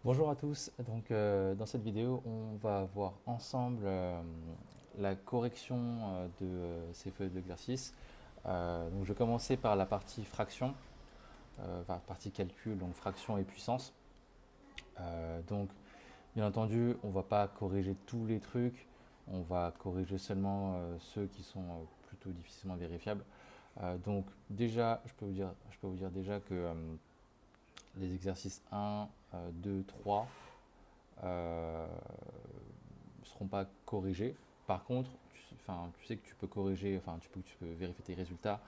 Bonjour à tous, donc dans cette vidéo on va voir ensemble la correction de ces feuilles d'exercice. Donc je vais commencer par la partie fraction, enfin partie calcul, donc fraction et puissance. Donc bien entendu on ne va pas corriger tous les trucs, on va corriger seulement ceux qui sont plutôt difficilement vérifiables. Donc déjà je peux vous dire déjà que les exercices 1, 2, 3 ne seront pas corrigés. Par contre, tu sais que tu peux corriger, tu peux vérifier tes résultats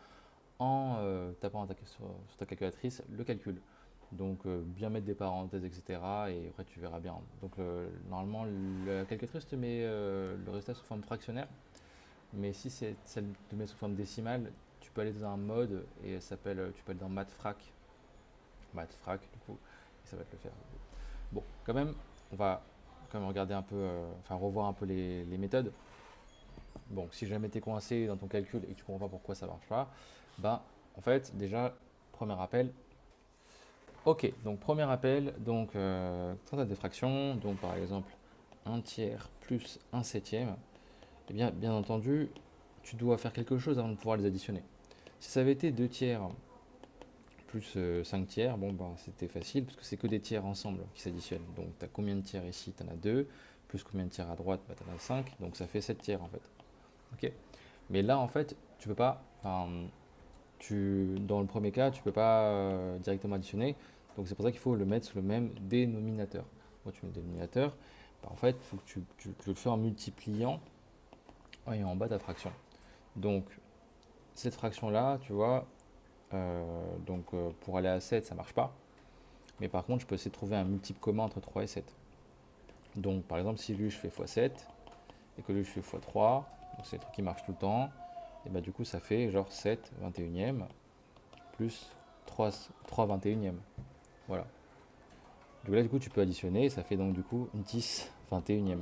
en tapant sur ta calculatrice le calcul. Donc bien mettre des parenthèses, etc. Et après tu verras bien. Donc normalement la calculatrice te met le résultat sous forme fractionnaire. Mais si celle te met sous forme décimale, tu peux aller dans un mode et tu peux aller dans mathfrak du coup, et ça va te le faire. Bon, quand même, on va quand même regarder un peu, revoir un peu les méthodes. Bon, si jamais tu es coincé dans ton calcul et que tu comprends pas pourquoi ça marche pas, ben, en fait, déjà, premier appel. Ok, donc premier appel, donc tentative de fraction, donc par exemple un tiers plus un septième, eh bien entendu, tu dois faire quelque chose avant de pouvoir les additionner. Si ça avait été 2 tiers plus 5 tiers, bon ben c'était facile parce que c'est que des tiers ensemble qui s'additionnent. Donc tu as combien de tiers ici? Tu en as 2, plus combien de tiers à droite? Ben, tu en as 5, donc ça fait 7 tiers en fait. Ok. Mais là en fait, tu peux pas, dans le premier cas, tu peux pas directement additionner. Donc c'est pour ça qu'il faut le mettre sous le même dénominateur. Moi tu mets le dénominateur, ben, en fait, il faut que tu le fais en multipliant et en bas ta fraction. Donc cette fraction là, tu vois, pour aller à 7, ça marche pas. Mais par contre, je peux essayer de trouver un multiple commun entre 3 et 7. Donc par exemple, si lui je fais x7 et que lui je fais x3, donc c'est des trucs qui marchent tout le temps, et bah du coup ça fait genre 7 21e plus 3 21e. Voilà. Donc là du coup tu peux additionner, ça fait donc du coup 10 21e.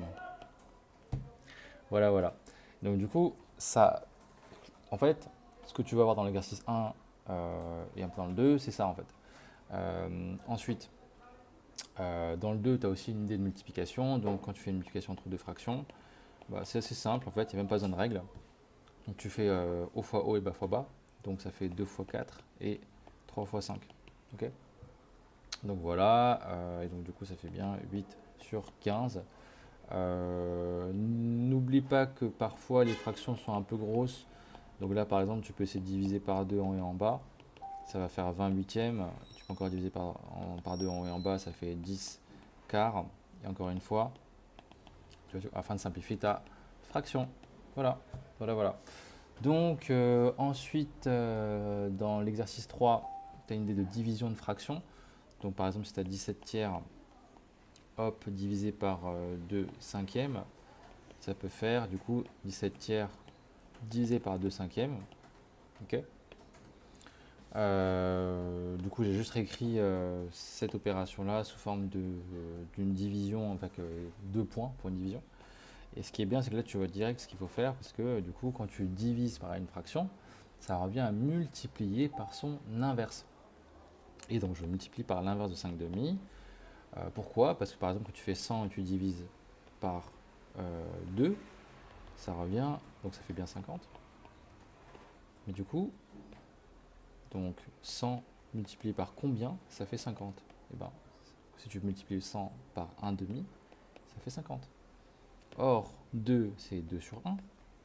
Voilà, voilà. Donc du coup, ça, en fait, ce que tu vas voir dans l'exercice 1 et un peu dans le 2, c'est ça en fait. Ensuite, dans le 2, tu as aussi une idée de multiplication. Donc quand tu fais une multiplication entre deux fractions, bah, c'est assez simple en fait, il n'y a même pas besoin de règle. Donc tu fais haut fois haut et bas fois bas. Donc ça fait 2 fois 4 et 3 fois 5. Ok. Donc voilà, et donc du coup ça fait bien 8 sur 15. N'oublie pas que parfois les fractions sont un peu grosses. Donc là par exemple tu peux essayer de diviser par 2 en haut et en bas. Ça va faire 20 huitièmes. Tu peux encore diviser par 2 en haut et en bas, ça fait 10 quarts. Et encore une fois, afin de simplifier ta fraction. Voilà, voilà, voilà. Donc ensuite, dans l'exercice 3, tu as une idée de division de fraction. Donc par exemple, si tu as 17 tiers, hop, divisé par 2 cinquièmes, ça peut faire du coup 17 tiers divisé par 2 cinquièmes. Ok. Du coup, j'ai juste réécrit cette opération-là sous forme d'une division, avec deux points pour une division. Et ce qui est bien, c'est que là, tu vois direct ce qu'il faut faire, parce que du coup, quand tu divises par une fraction, ça revient à multiplier par son inverse. Et donc, je multiplie par l'inverse de 5 demi. Pourquoi? Parce que par exemple, quand tu fais 100 et tu divises par 2, ça revient, donc ça fait bien 50. Mais du coup, donc 100 multiplié par combien, ça fait 50. Et ben, si tu multiplies 100 par 1 demi, ça fait 50. Or, 2, c'est 2 sur 1.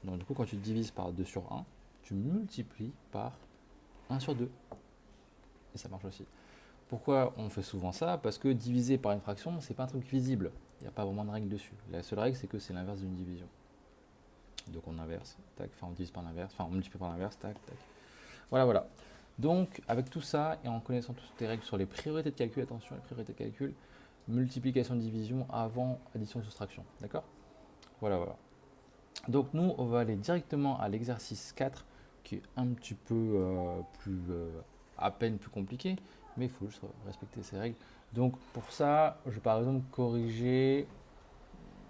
Donc du coup, quand tu divises par 2 sur 1, tu multiplies par 1 sur 2. Et ça marche aussi. Pourquoi on fait souvent ça? Parce que diviser par une fraction, c'est pas un truc visible. Il n'y a pas vraiment de règle dessus. La seule règle, c'est que c'est l'inverse d'une division. Donc on inverse, tac, enfin on divise par l'inverse, enfin on multiplie par l'inverse, tac, tac. Voilà, voilà. Donc, avec tout ça et en connaissant toutes les règles sur les priorités de calcul, attention, les priorités de calcul, multiplication, division avant addition, soustraction. D'accord? Voilà, voilà. Donc, nous, on va aller directement à l'exercice 4 qui est un petit peu plus, à peine plus compliqué, mais il faut juste respecter ces règles. Donc, pour ça, je vais par exemple corriger.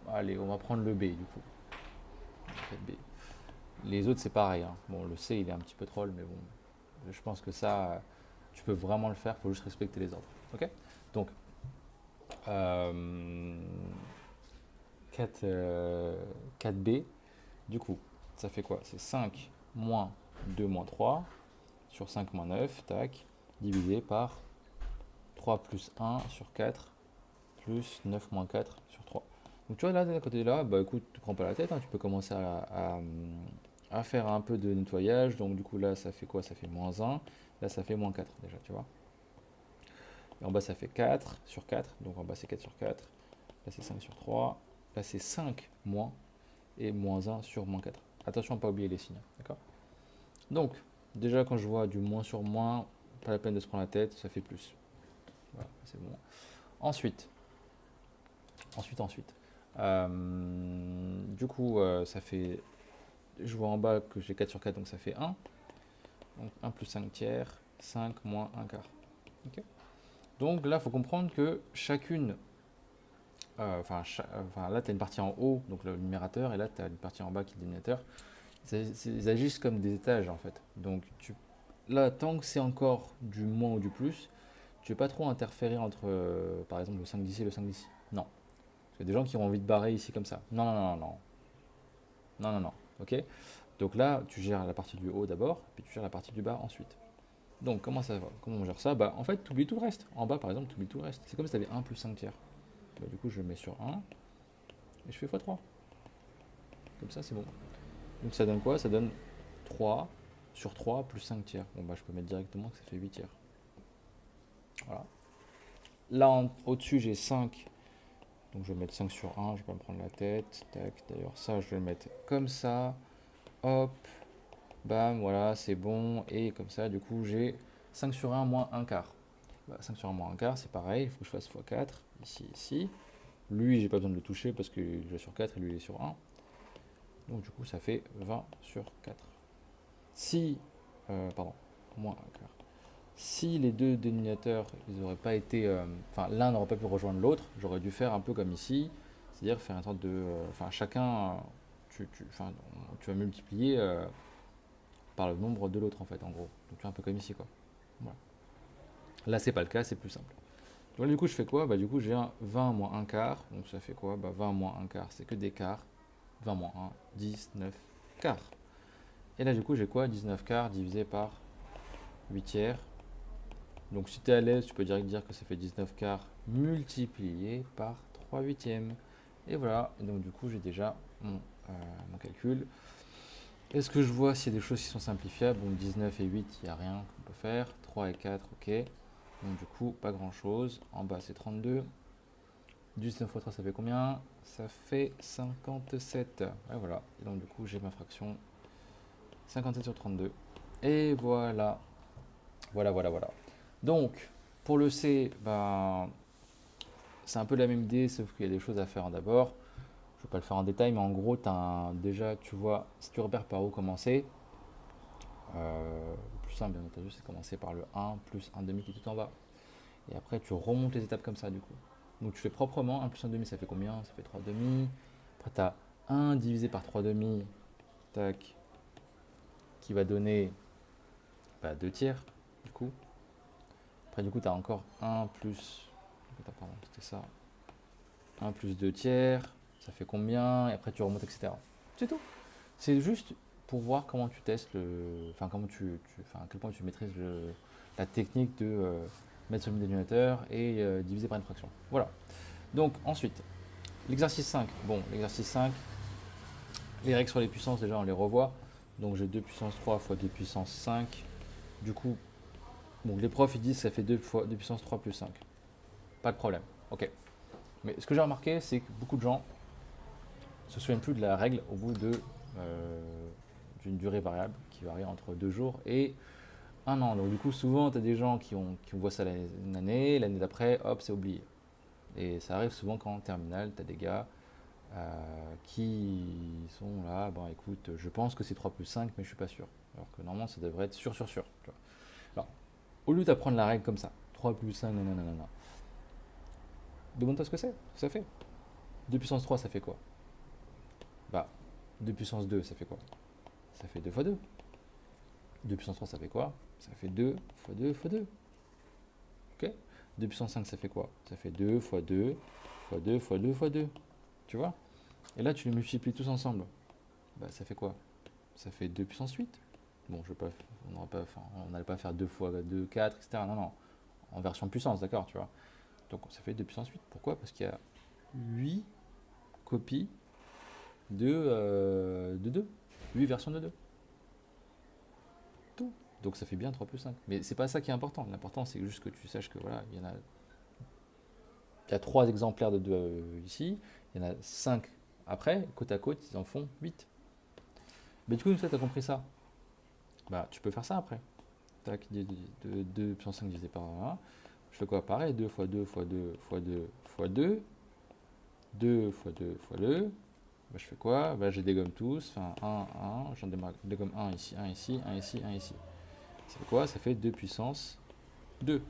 Allez, on va prendre le B du coup. B. Les autres, c'est pareil, hein. Bon, le C, il est un petit peu troll, mais bon, je pense que ça, tu peux vraiment le faire, il faut juste respecter les ordres. Ok. Donc, euh, 4, 4b. Du coup, ça fait quoi? C'est 5 moins 2 moins 3 sur 5 moins 9, tac, divisé par 3 plus 1 sur 4 plus 9 moins 4 sur 3. Donc tu vois là, d'un côté là, bah écoute, tu prends pas la tête, hein, tu peux commencer à faire un peu de nettoyage. Donc du coup là, ça fait quoi? Ça fait moins 1. Là, ça fait moins 4 déjà, tu vois. Et en bas, ça fait 4 sur 4. Donc en bas, c'est 4 sur 4. Là, c'est 5 sur 3. Là, c'est 5 moins et moins 1 sur moins 4. Attention à ne pas oublier les signes, d'accord? Donc, déjà, quand je vois du moins sur moins, pas la peine de se prendre la tête, ça fait plus. Voilà, c'est bon. Ensuite, ensuite. Du coup, ça fait. Je vois en bas que j'ai 4 sur 4, donc ça fait 1. Donc 1 plus 5 tiers, 5 moins 1 quart. Ok. Donc là, il faut comprendre que chacune. Là, tu as une partie en haut, donc le numérateur, et là, tu as une partie en bas qui est le dénominateur. Ils agissent comme des étages en fait. Donc là, tant que c'est encore du moins ou du plus, tu ne veux pas trop interférer entre, par exemple, le 5 d'ici et le 5 d'ici. Non. Parce qu'il y a des gens qui ont envie de barrer ici comme ça. Non, non, non, non, non. Non, non, non. Ok. Donc là, tu gères la partie du haut d'abord, puis tu gères la partie du bas ensuite. Donc comment ça va? Comment on gère ça? Bah en fait, tu oublies tout le reste. En bas, par exemple, tu oublies tout le reste. C'est comme si tu avais 1 plus 5 tiers. Bah, du coup, je le mets sur 1 et je fais x3. Comme ça, c'est bon. Donc ça donne quoi? Ça donne 3 sur 3 plus 5 tiers. Bon bah je peux mettre directement que ça fait 8 tiers. Voilà. Là au-dessus j'ai 5. Donc je vais mettre 5 sur 1, je vais pas me prendre la tête. Tac, d'ailleurs ça je vais le mettre comme ça. Hop, bam, voilà, c'est bon. Et comme ça du coup j'ai 5 sur 1 moins 1 quart. Bah, 5 sur 1 moins 1 quart c'est pareil, il faut que je fasse x4. Ici, ici. Lui j'ai pas besoin de le toucher parce que je est sur 4 et lui il est sur 1. Donc du coup ça fait 20 sur 4. Si, pardon, moins 1 quart. Si les deux dénominateurs, ils n'auraient pas été, enfin l'un n'aurait pas pu rejoindre l'autre, j'aurais dû faire un peu comme ici, c'est-à-dire faire une sorte de, enfin chacun, tu vas multiplier par le nombre de l'autre en fait, en gros. Donc tu fais un peu comme ici quoi. Voilà. Là c'est pas le cas, c'est plus simple. Donc là, du coup je fais quoi? Bah du coup j'ai un 20 moins 1 quart, donc ça fait quoi? Bah 20 moins 1 quart, c'est que des quarts. 20 moins 1, 19 quarts. Et là du coup j'ai quoi? 19 quarts divisé par 8 tiers. Donc si tu es à l'aise, tu peux direct dire que ça fait 19 quarts multiplié par 3 huitièmes. Et voilà, et donc du coup j'ai déjà mon calcul. Est-ce que je vois s'il y a des choses qui sont simplifiables? Bon, 19 et 8, il n'y a rien qu'on peut faire. 3 et 4, ok. Donc du coup, pas grand chose. En bas c'est 32. 19 fois 3, ça fait combien? Ça fait 57. Ouais, voilà. Et donc du coup j'ai ma fraction 57 sur 32. Et voilà. Voilà. Donc, pour le C, ben, c'est un peu la même idée, sauf qu'il y a des choses à faire d'abord. Je ne vais pas le faire en détail, mais en gros, déjà, tu vois, si tu repères par où commencer, le plus simple, bien entendu, c'est de commencer par le 1 plus 1 demi qui est tout en bas. Et après, tu remontes les étapes comme ça, du coup. Donc, tu fais proprement 1 plus 1 demi, ça fait combien? Ça fait 3 demi. Après, tu as 1 divisé par 3 demi, tac, qui va donner 2 tiers, du coup. Après, du coup, tu as encore 1 plus. Attends, pardon, c'était ça. 1 plus 2 tiers, ça fait combien? Et après, tu remontes, etc. C'est tout. C'est juste pour voir comment tu testes enfin, à quel point tu maîtrises la technique de mettre sur le dénominateur et diviser par une fraction. Voilà. Donc, ensuite, l'exercice 5. Bon, l'exercice 5, les règles sur les puissances, déjà, on les revoit. Donc, j'ai 2 puissance 3 fois 2 puissance 5. Du coup, bon, les profs, ils disent que ça fait 2 fois 2 puissance 3 plus 5. Pas de problème. Ok. Mais ce que j'ai remarqué, c'est que beaucoup de gens ne se souviennent plus de la règle au bout d'une durée variable qui varie entre 2 jours et 1 an. Donc du coup, souvent, tu as des gens qui voient ça une année, l'année d'après, hop, c'est oublié. Et ça arrive souvent qu'en terminale, tu as des gars qui sont là, bon écoute, je pense que c'est 3 plus 5, mais je suis pas sûr. Alors que normalement, ça devrait être sûr. Tu vois. Alors, au lieu d'apprendre la règle comme ça, 3 plus 5, non, demande-toi ce que c'est, ce que ça fait. 2 puissance 3, ça fait quoi? Bah, 2 puissance 2, ça fait quoi? Ça fait 2 fois 2. 2 puissance 3, ça fait quoi? Ça fait 2 fois 2 fois 2. Ok? 2 puissance 5, ça fait quoi? Ça fait 2 fois 2 fois 2 fois 2 fois 2. Tu vois? Et là, tu les multiplies tous ensemble. Bah, ça fait quoi? Ça fait 2 puissance 8. Bon, je vais pas, on n'allait pas faire 2 fois 2, 4, etc. Non, non. En version puissance, d'accord, tu vois. Donc, ça fait 2 puissance 8. Pourquoi? Parce qu'il y a 8 copies de 2. 8 versions de 2. Tout. Donc, ça fait bien 3 plus 5. Mais c'est pas ça qui est important. L'important, c'est juste que tu saches que voilà, il y a 3 exemplaires de 2 ici. Il y en a 5 après. Côte à côte, ils en font 8. Mais du coup, une fois que tu as compris ça, bah, tu peux faire ça après. Tac, 2 puissance 5 divisé par 1. Je fais quoi? Pareil, 2 fois 2 fois 2 fois 2 fois 2. 2 fois 2 fois 2. Bah, je fais quoi? Bah, je les dégomme tous. Enfin, 1, 1. J'en dégomme 1 ici, 1 ici, 1 ici, 1 ici. Ça fait quoi? Ça fait 2 puissance 2.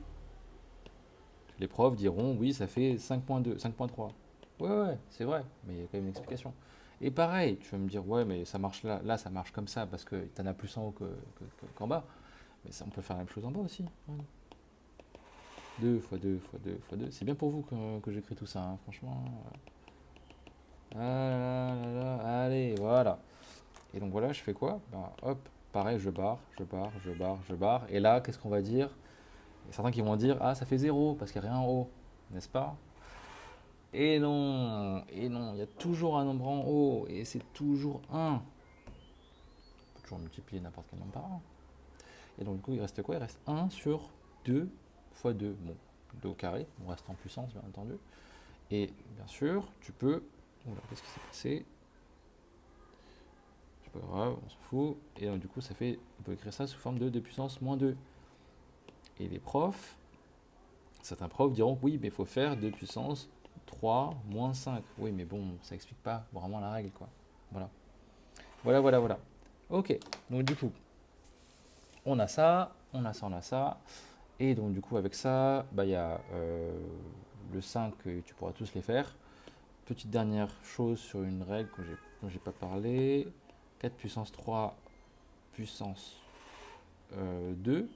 Les profs diront, oui, ça fait 5.2, 5.3. Ouais, ouais, c'est vrai, mais il y a quand même une explication. Et pareil, tu vas me dire, ouais, mais ça marche là, ça marche comme ça, parce que tu en as plus en haut qu'en bas. Mais ça, on peut faire la même chose en bas aussi. Ouais. 2 fois 2 fois 2 fois 2. C'est bien pour vous que j'écris tout ça, hein, franchement. Ah là là là là, allez, voilà. Et donc voilà, je fais quoi? Bah, hop, pareil, je barre, je barre, je barre, je barre. Et là, qu'est-ce qu'on va dire? Il y a certains qui vont dire, ah, ça fait 0, parce qu'il n'y a rien en haut, n'est-ce pas? Et non, il y a toujours un nombre en haut, et c'est toujours 1. On peut toujours multiplier n'importe quel nombre par 1. Et donc du coup, il reste quoi? Il reste 1 sur 2 fois 2. Bon, 2 au carré, on reste en puissance, bien entendu. Et bien sûr, tu peux... Oula, qu'est-ce qui s'est passé? C'est pas grave, on s'en fout. Et donc du coup, ça fait... On peut écrire ça sous forme de 2 puissance moins 2. Et les profs, certains profs diront, oui, mais il faut faire 2 puissance 3 moins 5. Oui, mais bon, ça explique pas vraiment la règle, quoi. Voilà. Voilà, voilà, voilà. Ok, donc du coup, on a ça, on a ça, on a ça. Et donc du coup, avec ça, bah, il y a le 5, tu pourras tous les faire. Petite dernière chose sur une règle dont j'ai pas parlé. 4 puissance 3 puissance 2.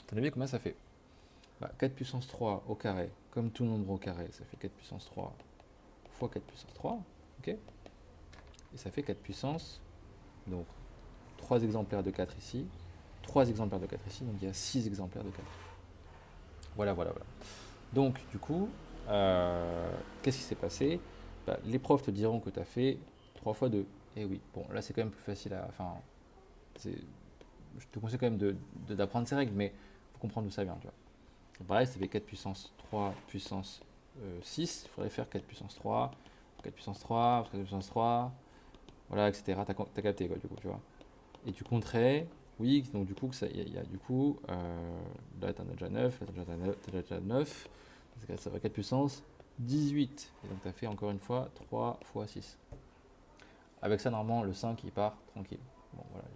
T'as vu combien ça fait? Bah, 4 puissance 3 au carré, comme tout nombre au carré, ça fait 4 puissance 3 fois 4 puissance 3. Ok. Et ça fait 4 puissance, donc 3 exemplaires de 4 ici, 3 exemplaires de 4 ici, donc il y a 6 exemplaires de 4. Voilà, voilà, voilà. Donc, du coup, qu'est-ce qui s'est passé? Bah, les profs te diront que tu as fait 3 fois 2. Et oui, bon, là c'est quand même plus facile à. Enfin, je te conseille quand même d'apprendre ces règles, mais il faut comprendre d'où ça vient, tu vois. Pareil, ça fait 4 puissance 3 puissance 6. Il faudrait faire 4 puissance 3, 4 puissance 3, 4 puissance 3, voilà, etc. T'as capté, quoi, du coup, tu vois. Et tu compterais, oui, donc du coup, il y a du coup, là t'en as déjà 9, là t'as déjà 9, ça va 4 puissance 18. Et donc tu as fait encore une fois 3 fois 6. Avec ça, normalement, le 5 il part tranquille. Bon, voilà,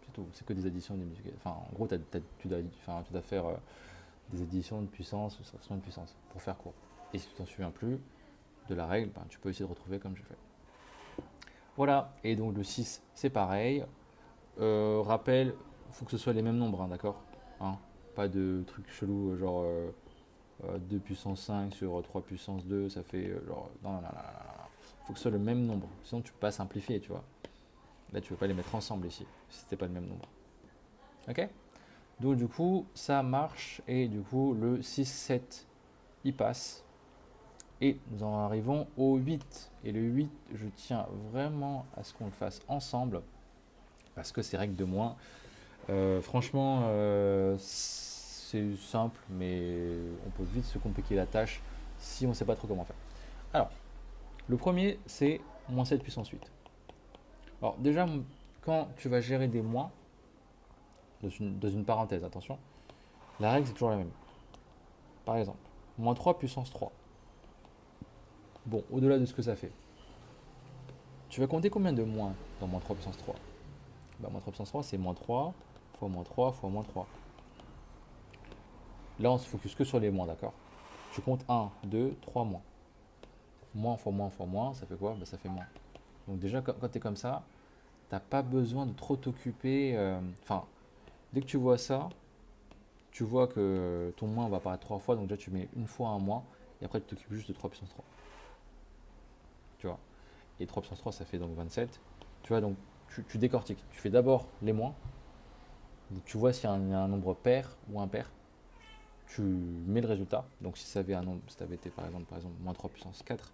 c'est tout. C'est que des additions et des multiplications. Enfin, en gros, tu dois faire des additions de puissance ou soustractions de puissance pour faire court. Et si tu t'en souviens plus de la règle, ben, tu peux essayer de retrouver comme j'ai fait. Voilà, et donc le 6, c'est pareil. Rappel, il faut que ce soit les mêmes nombres, hein, d'accord, hein, pas de trucs chelous, genre 2 puissance 5 sur 3 puissance 2, ça fait genre... Non, non, non, non, non. Il faut que ce soit le même nombre, sinon tu peux pas simplifier, tu vois. Là, tu peux pas les mettre ensemble ici, si c'était pas le même nombre. Ok? Donc du coup, ça marche, et du coup, le 6, 7, il passe. Et nous en arrivons au 8. Et le 8, je tiens vraiment à ce qu'on le fasse ensemble, parce que c'est règle de moins. Franchement, c'est simple, mais on peut vite se compliquer la tâche si on ne sait pas trop comment faire. Alors, le premier, c'est moins 7 puissance 8. Alors déjà, quand tu vas gérer des moins, dans une parenthèse, attention, la règle c'est toujours la même. Par exemple, moins 3 puissance 3. Bon, au-delà de ce que ça fait, tu vas compter combien de moins dans moins 3 puissance 3? Bah, moins 3 puissance 3, c'est moins 3 fois moins 3 fois moins 3. Là, on se focus que sur les moins, d'accord? Tu comptes 1, 2, 3 moins. Moins fois moins fois moins, ça fait quoi? Bah, ça fait moins. Donc déjà, quand tu es comme ça, t'as pas besoin de trop t'occuper. Enfin, dès que tu vois ça, tu vois que ton moins va apparaître 3 fois, donc déjà tu mets une fois un moins, et après tu t'occupes juste de 3 puissance 3. Tu vois. Et 3 puissance 3, ça fait donc 27. Tu vois, donc tu décortiques. Tu fais d'abord les moins, donc tu vois s'il y a un nombre pair ou impair, tu mets le résultat. Donc si ça avait un nombre, si ça avait été par exemple moins 3 puissance 4,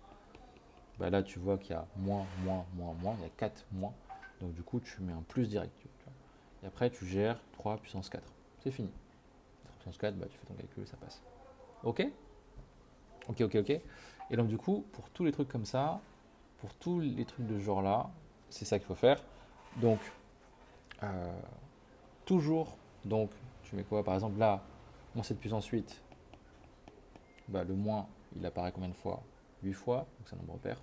bah là tu vois qu'il y a moins, moins, moins, moins, il y a 4 moins. Donc du coup tu mets un plus direct. Tu vois. Et après tu gères 3 puissance 4. C'est fini. 3 puissance 4, bah, tu fais ton calcul, ça passe. Ok. Ok, ok, ok. Et donc du coup, pour tous les trucs comme ça, pour tous les trucs de ce genre-là, c'est ça qu'il faut faire. Donc, euh, toujours, donc, tu mets quoi? Par exemple, là, moins 7 puissance 8, bah, le moins, il apparaît combien de fois? 8 fois, donc c'est un nombre pair.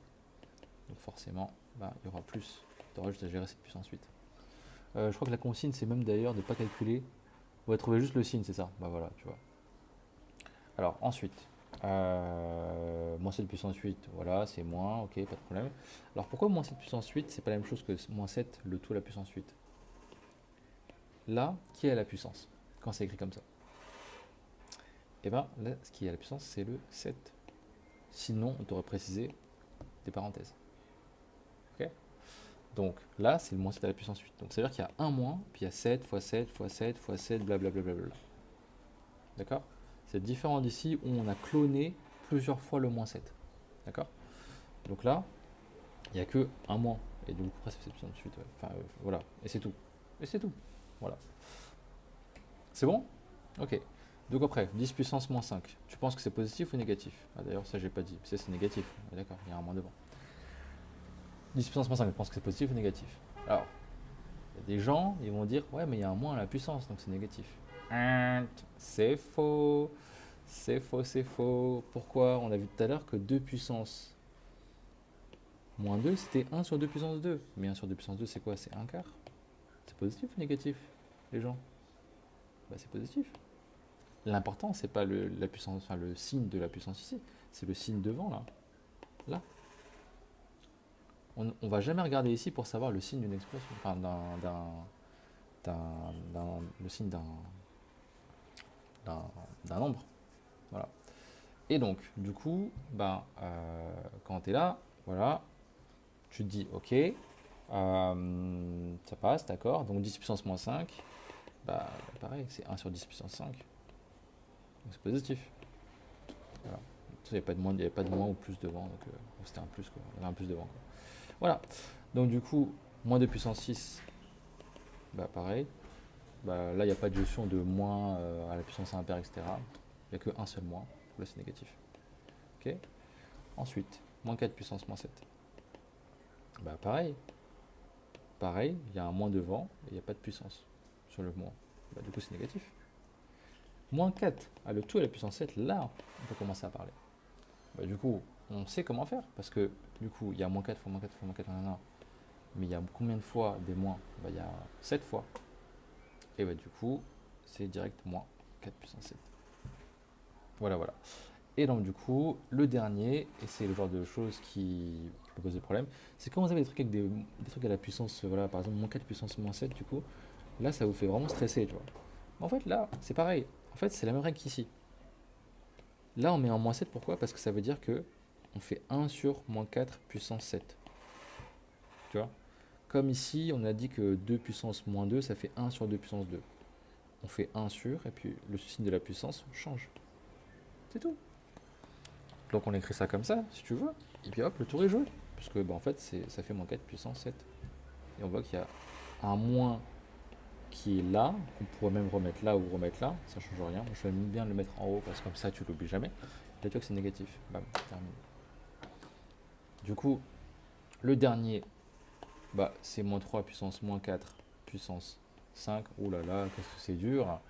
Donc forcément, bah, il y aura plus. Tu auras juste à gérer cette puissance 8. Je crois que la consigne, c'est même d'ailleurs de ne pas calculer. On va trouver juste le signe, c'est ça. Bah voilà, tu vois. Alors ensuite, moins 7 puissance 8, voilà, c'est moins, ok, pas de problème. Alors pourquoi moins 7 puissance 8, c'est pas la même chose que moins 7, le tout à la puissance 8? Là, qui est à la puissance quand c'est écrit comme ça? Et bien là, ce qui est à la puissance, c'est le 7. Sinon, on t'aurait précisé des parenthèses. Ok. Donc là, c'est le moins 7 à la puissance 8. Donc ça veut dire qu'il y a un moins, puis il y a 7 fois 7 fois 7 fois 7, blablabla. D'accord. C'est différent d'ici où on a cloné plusieurs fois le moins 7. D'accord. Donc là, il n'y a que un moins. Et donc après, ça fait puissance 8. Ouais. Enfin, voilà. Et c'est tout. Et c'est tout. Voilà. C'est bon? Ok. Donc après, 10 puissance moins 5. Tu penses que c'est positif ou négatif? Ah, d'ailleurs, ça, j'ai pas dit. C'est négatif. Ah, d'accord, il y a un moins devant. 10 puissance moins 5, tu penses que c'est positif ou négatif? Alors, il y a des gens, ils vont dire, ouais, mais il y a un moins à la puissance, donc c'est négatif. C'est faux. C'est faux, c'est faux. Pourquoi? On a vu tout à l'heure que 2 puissance moins 2, c'était 1 sur 2 puissance 2. Mais 1 sur 2 puissance 2, c'est quoi? C'est un quart. C'est positif ou négatif, les gens? Bah, c'est positif. L'important, c'est pas la puissance, enfin le signe de la puissance ici, c'est le signe devant là. Là. On va jamais regarder ici pour savoir le signe d'une expression, enfin le signe d'un nombre. Voilà. Et donc, du coup, bah, quand tu es là, voilà, tu te dis, ok, ça passe, d'accord. Donc 10 puissance moins 5, bah, pareil, c'est 1 sur 10 puissance 5. Donc c'est positif. Voilà. Il n'y avait pas de moins ou plus devant, donc c'était un plus, quoi. Il y avait un plus devant, quoi. Voilà. Donc du coup, moins 2 puissance 6, bah pareil. Bah, là, il n'y a pas de gestion de moins à la puissance impaire, etc. Il n'y a qu'un seul moins. Là, c'est négatif. Ok. Ensuite, moins 4 puissance moins 7. Bah pareil. Pareil, il y a un moins devant et il n'y a pas de puissance sur le moins. Bah, du coup, c'est négatif. Moins 4, le tout à la puissance 7, là, on peut commencer à parler. Bah, du coup, on sait comment faire parce que du coup, il y a moins 4 fois moins 4 fois moins 4, mais il y a combien de fois des moins? Bah, il y a 7 fois. Et bah, du coup, c'est direct moins 4 puissance 7. Voilà, voilà. Et donc, du coup, le dernier, et c'est le genre de choses qui peut poser problème, c'est quand vous avez des trucs avec des trucs à la puissance, voilà, par exemple, moins 4 puissance moins 7, du coup, là, ça vous fait vraiment stresser, tu vois. Mais en fait, là, c'est pareil. En fait, c'est la même règle qu'ici. Là, on met un moins 7, pourquoi? Parce que ça veut dire que on fait 1 sur moins 4 puissance 7. Tu vois? Comme ici, on a dit que 2 puissance moins 2, ça fait 1 sur 2 puissance 2. On fait 1 sur, et puis le signe de la puissance change. C'est tout. Donc on écrit ça comme ça, si tu veux, et puis hop, le tour est joué. Parce que, bah, en fait, ça fait moins 4 puissance 7. Et on voit qu'il y a un moins qui est là, qu'on pourrait même remettre là ou remettre là, ça change rien. Moi, je vais bien le mettre en haut, parce que comme ça, tu l'oublies jamais. Là, tu vois que c'est négatif. Bam, terminé. Du coup, le dernier, bah, c'est moins 3 puissance moins 4 puissance 5. Ouh là là, qu'est-ce que c'est dur.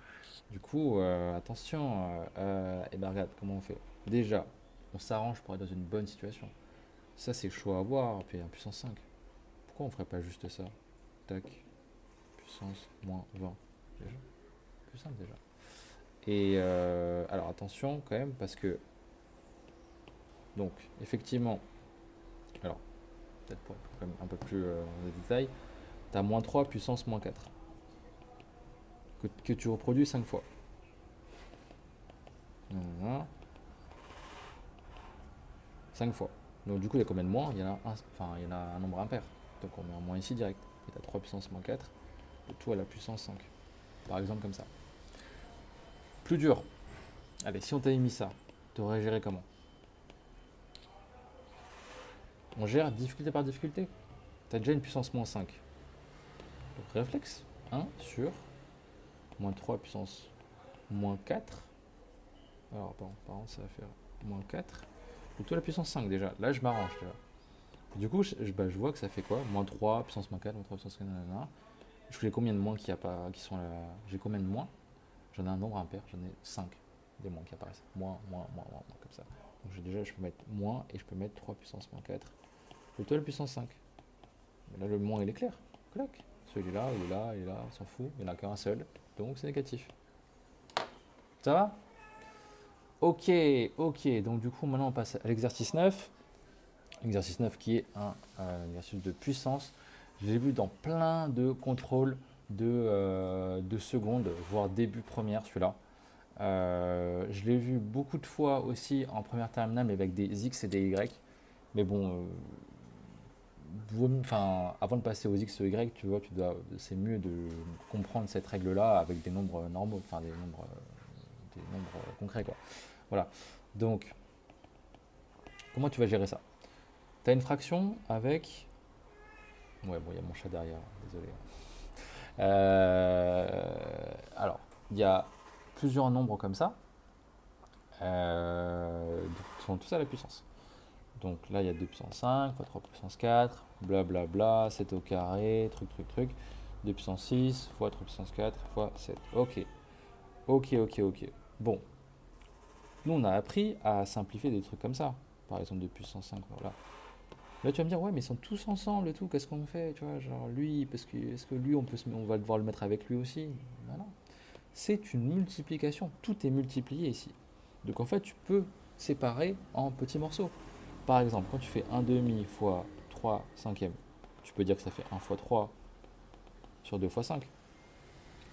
Du coup, attention, et ben regarde comment on fait. Déjà, on s'arrange pour être dans une bonne situation. Ça, c'est chaud à voir, puis un puissance 5. Pourquoi on ferait pas juste ça? Tac, puissance moins 20. Déjà, plus simple déjà. Et alors attention quand même, parce que, donc, effectivement, alors, peut-être pour quand même un peu plus en détail, tu as moins 3 puissance moins 4, que tu reproduis 5 fois. nanana, 5 fois. Donc du coup, il y a combien de moins? Il y en a un, enfin, il y en a un nombre impair. Donc on met un moins ici direct. Et tu as 3 puissance moins 4, le tout à la puissance 5. Par exemple comme ça. Plus dur. Allez, si on t'avait mis ça, tu aurais géré comment? On gère difficulté par difficulté. Tu as déjà une puissance moins 5. Donc réflexe, 1 sur moins 3 puissance moins 4. Alors, par contre, ça va faire moins 4. Donc, toi, la puissance 5 déjà. Là, je m'arrange déjà. Du coup, je vois que ça fait quoi? Moins 3, puissance moins 4, moins 3, puissance 4, nanana. Je sais combien de moins qu'il y a pas, qui sont là. J'ai combien de moins? J'en ai un nombre impair, j'en ai 5 des moins qui apparaissent. Moins, comme ça. Donc, déjà, je peux mettre moins et je peux mettre 3 puissance moins 4. Et toi, la puissance 5. Mais là, le moins, il est clair. Clac. Celui là, il est là, il est là, on s'en fout. Il n'y en a qu'un seul. Donc, c'est négatif. Ça va? Ok, ok. Donc, du coup, maintenant, on passe à l'exercice 9. Exercice 9 qui est un exercice de puissance. J'ai vu dans plein de contrôles de secondes, voire début première celui-là. Je l'ai vu beaucoup de fois aussi en première terminale, mais avec des X et des Y. Mais bon, enfin, avant de passer aux X et aux Y, tu vois, c'est mieux de comprendre cette règle-là avec des nombres normaux, enfin des nombres concrets, quoi. Voilà. Donc, comment tu vas gérer ça? Tu as une fraction avec. Ouais, bon, il y a mon chat derrière, désolé. Alors, il y a plusieurs nombres comme ça, qui sont tous à la puissance. Donc là, il y a 2 puissance 5, fois 3 puissance 4, blablabla, 7 au carré, truc, 2 puissance 6, fois 3 puissance 4, fois 7. Ok, ok. Bon, nous, on a appris à simplifier des trucs comme ça. Par exemple, 2 puissance 5, voilà. Là, tu vas me dire, ouais, mais ils sont tous ensemble et tout, qu'est-ce qu'on fait, tu vois, genre lui, parce que est-ce que lui, on va devoir le mettre avec lui aussi? Ben non. C'est une multiplication, tout est multiplié ici. Donc en fait, tu peux séparer en petits morceaux. Par exemple, quand tu fais 1 demi fois 3 cinquièmes, tu peux dire que ça fait 1 fois 3 sur 2 fois 5.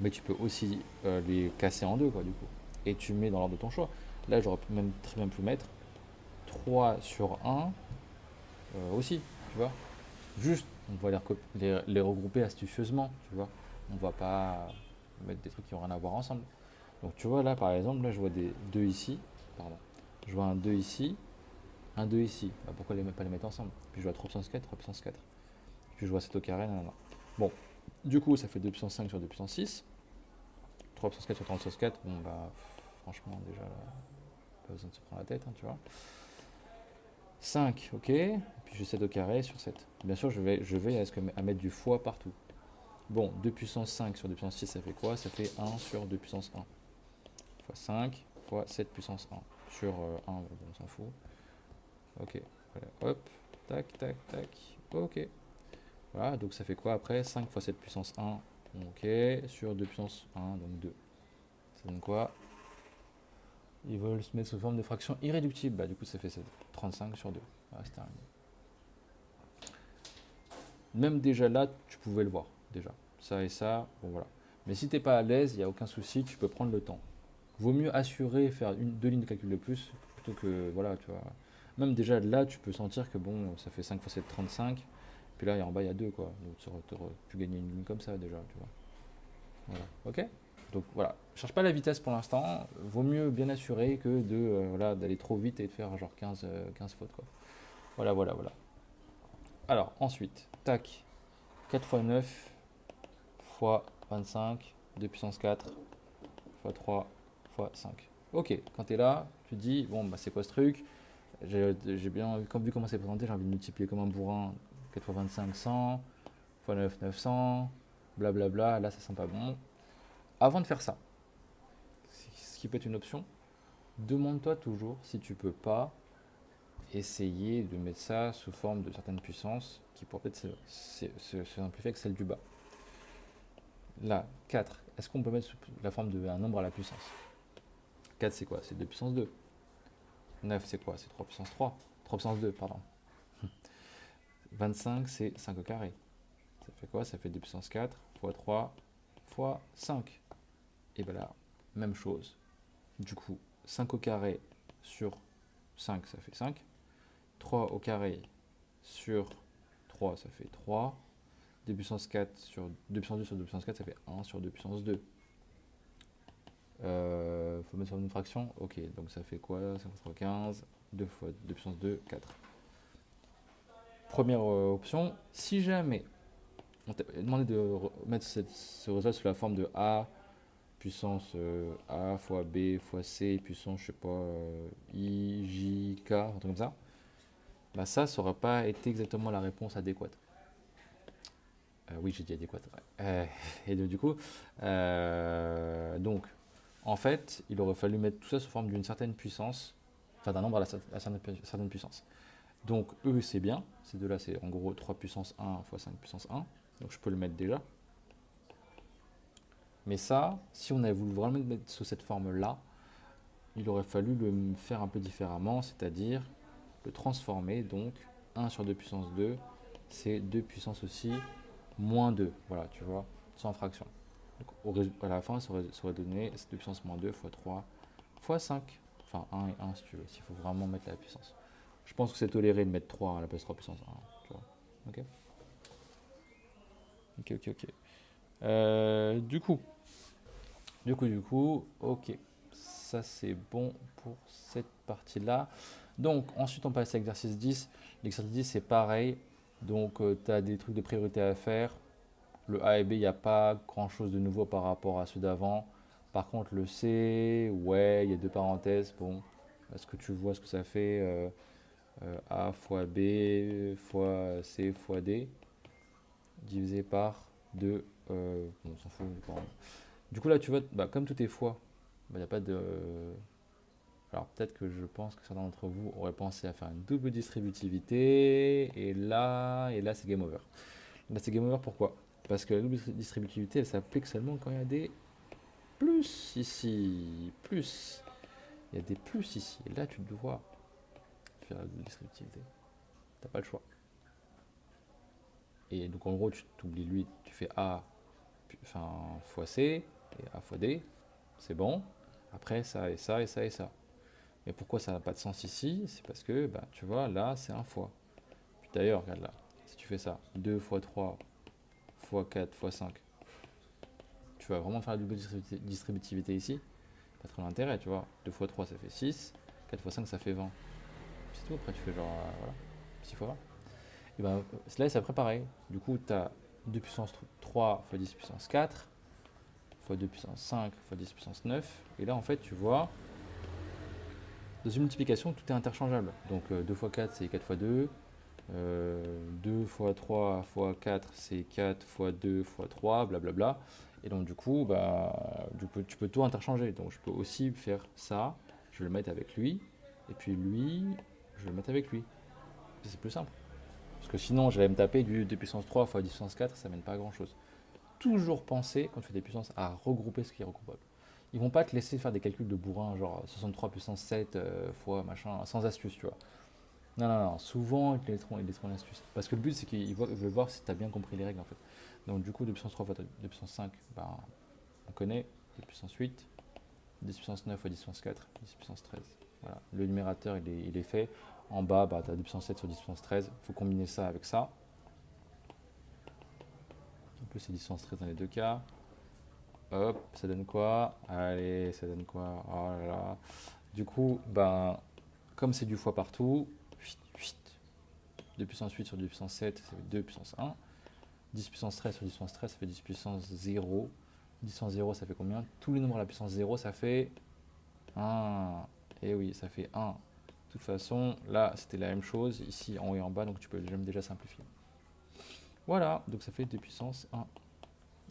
Mais tu peux aussi les casser en deux, quoi, du coup. Et tu mets dans l'ordre de ton choix. Là, j'aurais même très bien pu mettre 3 sur 1 aussi, tu vois. Juste, on va les regrouper astucieusement, tu vois. On va pas mettre des trucs qui n'ont rien à voir ensemble. Donc tu vois là par exemple, là je vois des 2 ici, pardon. Je vois un 2 ici, un 2 ici. Bah, pourquoi pas les mettre ensemble? Puis je vois 3 puissance 4, 3 puissance 4. Puis je vois 7 au carré, nanana. Bon, du coup ça fait 2 puissance 5 sur 2 puissance 6. 3 puissance 4 sur 3 puissance 4, bon bah franchement déjà là, pas besoin de se prendre la tête, hein, tu vois. 5, ok, puis j'ai 7 au carré sur 7. Bien sûr je vais à mettre du fois partout. Bon, 2 puissance 5 sur 2 puissance 6, ça fait quoi? Ça fait 1 sur 2 puissance 1. Fois 5 fois 7 puissance 1. Sur 1, bon, on s'en fout. Ok, voilà. Hop, tac. Ok. Voilà, donc ça fait quoi après? 5 fois 7 puissance 1. Ok, sur 2 puissance 1, donc 2. Ça donne quoi? Ils veulent se mettre sous forme de fraction irréductible. Bah, du coup, ça fait 35 sur 2. Voilà, c'est terminé. Même déjà là, tu pouvais le voir. Déjà. Ça et ça, bon voilà. Mais si t'es pas à l'aise, il n'y a aucun souci, tu peux prendre le temps. Vaut mieux assurer faire deux lignes de calcul de plus plutôt que, voilà, tu vois. Même déjà là, tu peux sentir que bon, ça fait 5 fois 7, 35. Puis là, en bas, il y a 2, quoi. Donc tu aurais pu gagner une ligne comme ça déjà, tu vois. Voilà, ok. Donc voilà, cherche pas la vitesse pour l'instant. Vaut mieux bien assurer que voilà, d'aller trop vite et de faire genre 15 fautes, quoi. Voilà. Alors, ensuite, tac, 4 fois 9 fois 25, 2 puissance 4 fois 3 fois 5. Ok, quand tu es là, tu te dis, bon, bah, c'est quoi ce truc? J'ai bien vu comment c'est présenté, j'ai envie de multiplier comme un bourrin. 4 fois 25, 100, fois 9, 900, blablabla, là ça sent pas bon. Avant de faire ça, ce qui peut être une option, demande-toi toujours si tu peux pas essayer de mettre ça sous forme de certaines puissances qui pourraient peut-être se simplifier avec celle du bas. Là, 4, est-ce qu'on peut mettre sous la forme d'un nombre à la puissance? 4 c'est quoi? C'est 2 puissance 2. 9 c'est quoi? C'est 3 puissance 3. 3 puissance 2, pardon. 25 c'est 5 au carré. Ça fait quoi? Ça fait 2 puissance 4 fois 3 fois 5. Et bien là, même chose. Du coup, 5 au carré sur 5, ça fait 5. 3 au carré sur 3, ça fait 3. 2 puissance 4 sur 2 puissance 2 sur 2 puissance 4, ça fait 1 sur 2 puissance 2. Faut mettre sur une fraction. Ok, donc ça fait quoi? 5 fois 3, 15. 2 fois 2 puissance 2, 4. Première option, si jamais on t'a demandé de mettre ce résultat sous la forme de A puissance A fois B fois C puissance, je sais pas, I, J, K, un truc comme ça, bah ça n'aurait pas été exactement la réponse adéquate. Oui, j'ai dit adéquate. Ouais. Et donc, du coup, donc, en fait, il aurait fallu mettre tout ça sous forme d'une certaine puissance, enfin d'un nombre à la certaine puissance. Donc, eux, c'est bien. Ces deux-là, c'est en gros 3 puissance 1 fois 5 puissance 1. Donc, je peux le mettre déjà. Mais ça, si on avait voulu vraiment le mettre sous cette forme-là, il aurait fallu le faire un peu différemment, c'est-à-dire le transformer. Donc, 1 sur 2 puissance 2, c'est 2 puissance aussi moins 2. Voilà, tu vois, sans fraction. Donc, à la fin, ça aurait donné 2 puissance moins 2 fois 3 fois 5. Enfin, 1 et 1 si tu veux, s'il faut vraiment mettre la puissance. Je pense que c'est toléré de mettre 3 à la place 3 puissance 1. Tu vois. Ok. Ok. Du coup, ok. Ça c'est bon pour cette partie-là. Donc ensuite on passe à l'exercice 10. L'exercice 10 c'est pareil. Donc tu as des trucs de priorité à faire. Le A et B, il n'y a pas grand-chose de nouveau par rapport à ceux d'avant. Par contre le C, ouais, il y a deux parenthèses. Bon, est-ce que tu vois ce que ça fait A fois B fois C fois D divisé par 2. Bon, on s'en fout. Du coup là tu vois, bah, comme tout est fois, il n'y a pas de... Alors peut-être que je pense que certains d'entre vous auraient pensé à faire une double distributivité, et là c'est game over. Là c'est game over pourquoi? Parce que la double distributivité elle s'applique seulement quand il y a des plus ici, plus. Il y a des plus ici, et là tu dois faire la double distributivité. T'as pas le choix. Et donc en gros tu t'oublies lui, tu fais A enfin, fois C et A fois D, c'est bon. Après ça et ça et ça et ça. Mais pourquoi ça n'a pas de sens ici? C'est parce que, bah, tu vois, là, c'est un fois. Puis d'ailleurs, regarde là, si tu fais ça, 2 fois 3 fois 4 fois 5, tu vas vraiment faire la double distributivité ici. Pas trop d'intérêt, tu vois. 2 fois 3, ça fait 6. 4 fois 5, ça fait 20. C'est tout, après tu fais genre, voilà, 6 fois 20. Et ben, là, c'est après pareil. Du coup, tu as 2 puissance 3 fois 10 puissance 4 fois 2 puissance 5 fois 10 puissance 9. Et là, en fait, tu vois, dans une multiplication, tout est interchangeable. Donc 2 fois 4, c'est 4 fois 2. 2 fois 3 fois 4, c'est 4 fois 2 fois 3, blablabla. Et donc du coup, bah, tu peux tout interchanger. Donc je peux aussi faire ça, je vais le mettre avec lui, et puis lui, je vais le mettre avec lui. C'est plus simple. Parce que sinon, j'allais me taper du 2 puissance 3 fois 10 puissance 4, ça mène pas à grand chose. Toujours penser, quand tu fais des puissances, à regrouper ce qui est regroupable. Ils vont pas te laisser faire des calculs de bourrin, genre 63 puissance 7 fois machin, sans astuce, tu vois. Non. Souvent, ils laisseront l'astuce. Parce que le but, c'est qu'ils veulent voir si tu as bien compris les règles, en fait. Donc, du coup, 2 puissance 3 fois 2 puissance 5, ben, on connaît. 2 puissance 8, 10 puissance 9 fois 10 puissance 4, 10 puissance 13. Voilà. Le numérateur, il est fait. En bas, bah, tu as 2 puissance 7 sur 10 puissance 13. Il faut combiner ça avec ça. En plus, c'est 10 puissance 13 dans les deux cas. Hop, ça donne quoi? Allez, ça donne quoi? Oh là là. Du coup, ben, comme c'est du fois partout, 2 puissance 8 sur 2 puissance 7, ça fait 2 puissance 1. 10 puissance 13 sur 10 puissance 13, ça fait 10 puissance 0. 10 puissance 0, ça fait combien? Tous les nombres à la puissance 0, ça fait 1. Et oui, ça fait 1. De toute façon, là, c'était la même chose, ici en haut et en bas, donc tu peux déjà simplifier. Voilà, donc ça fait 2 puissance 1.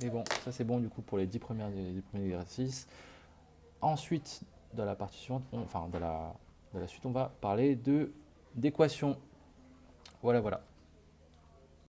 Et bon, ça c'est bon du coup pour les 10 premiers exercices. Ensuite, dans la partie suivante, enfin dans la suite, on va parler d'équations. Voilà.